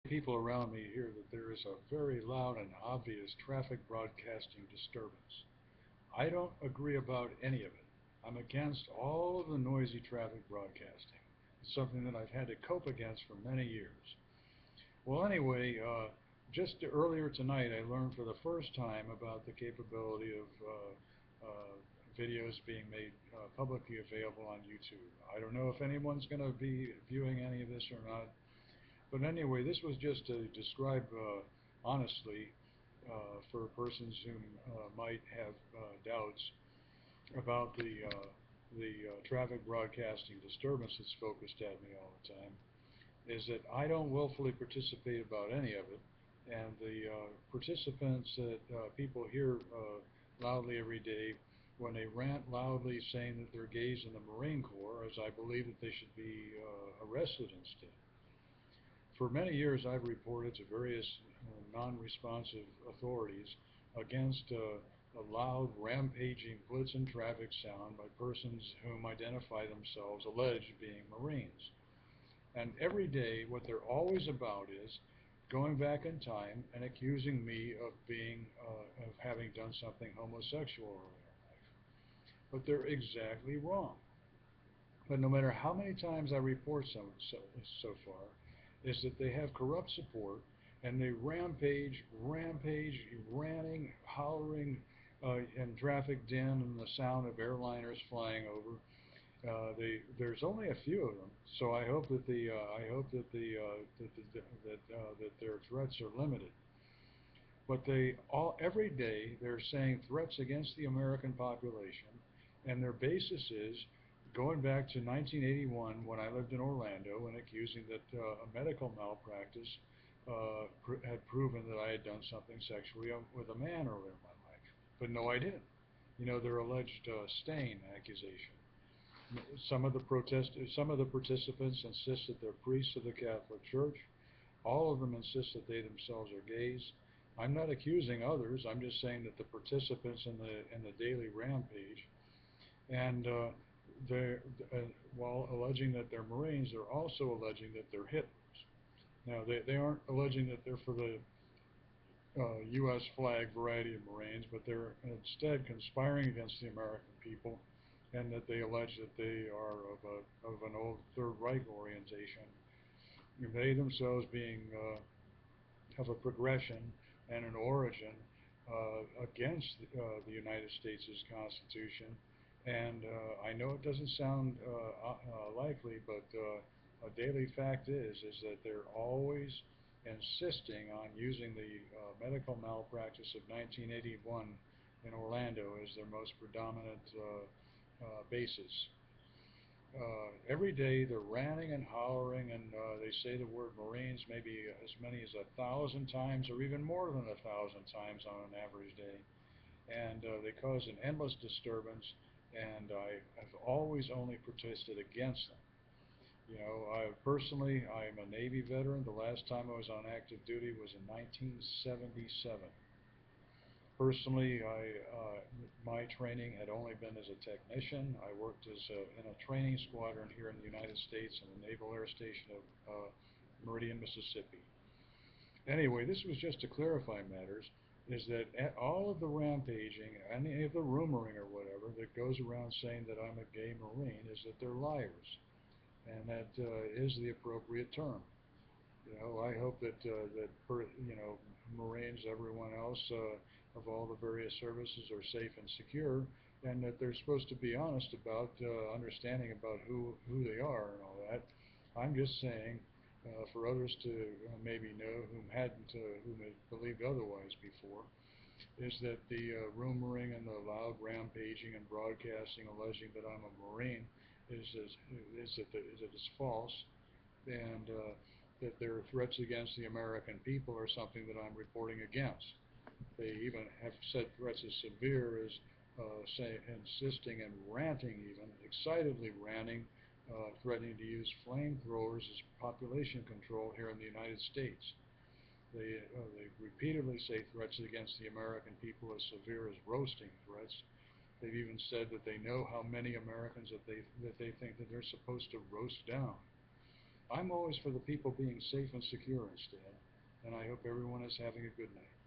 people around me hear that there is a very loud and obvious traffic broadcasting disturbance. I don't agree about any of it. I'm against all of the noisy traffic broadcasting. It's something that I've had to cope against for many years. Well, anyway, just earlier tonight, I learned for the first time about the capability of videos being made publicly available on YouTube. I don't know if anyone's going to be viewing any of this or not, but anyway, this was just to describe honestly for persons who might have doubts about the traffic broadcasting disturbance that's focused at me all the time, is that I don't willfully participate about any of it, and the participants that people hear loudly every day when they rant loudly saying that they're gays in the Marine Corps, as I believe that they should be arrested instead. For many years, I've reported to various non-responsive authorities against a loud, rampaging blitz and traffic sound by persons whom identify themselves alleged being Marines. And every day, what they're always about is going back in time and accusing me of of having done something homosexual earlier in life. But they're exactly wrong. But no matter how many times I report so far, is that they have corrupt support and they rampage, ranting, hollering, and traffic din and the sound of airliners flying over. There's only a few of them, so I hope that that their threats are limited. But every day they're saying threats against the American population, and their basis is going back to 1981 when I lived in Orlando and accusing that a medical malpractice had proven that I had done something sexually with a man earlier in my life. But no, I didn't. You know, their alleged stain accusation. Some of the participants insist that they're priests of the Catholic Church. All of them insist that they themselves are gays. I'm not accusing others. I'm just saying that the participants in the daily rampage, and they're, while alleging that they're Marines, they're also alleging that they're Hitlers. Now, they aren't alleging that they're for the U.S. flag variety of Marines, but they're instead conspiring against the American people, and that they allege that they are of an old Third Reich orientation. They themselves being of a progression and an origin against the United States' Constitution. And I know it doesn't sound likely, but a daily fact is that they're always insisting on using the medical malpractice of 1981 in Orlando as their most predominant basis. Every day they're ranting and hollering, and they say the word Marines maybe as many as 1,000 times or even more than 1,000 times on an average day. And they cause an endless disturbance, and I've always only protested against them. You know, personally, I'm a Navy veteran. The last time I was on active duty was in 1977. Personally, my training had only been as a technician. I worked in a training squadron here in the United States in the Naval Air Station of Meridian, Mississippi. Anyway, this was just to clarify matters, is that all of the rampaging, any of the rumoring or whatever that goes around saying that I'm a gay Marine is that they're liars. And that is the appropriate term. You know, I hope that Marines, everyone else of all the various services are safe and secure, and that they're supposed to be honest about understanding about who they are and all that. I'm just saying, for others to maybe know whom had believed otherwise before, is that the rumoring and the loud rampaging and broadcasting alleging that I'm a Marine is false, and that their threats against the American people are something that I'm reporting against. They even have said threats as severe as insisting and ranting, even excitedly ranting, threatening to use flamethrowers as population control here in the United States. They repeatedly say threats against the American people as severe as roasting threats. They've even said that they know how many Americans that they think that they're supposed to roast down. I'm always for the people being safe and secure instead. and I hope everyone is having a good night.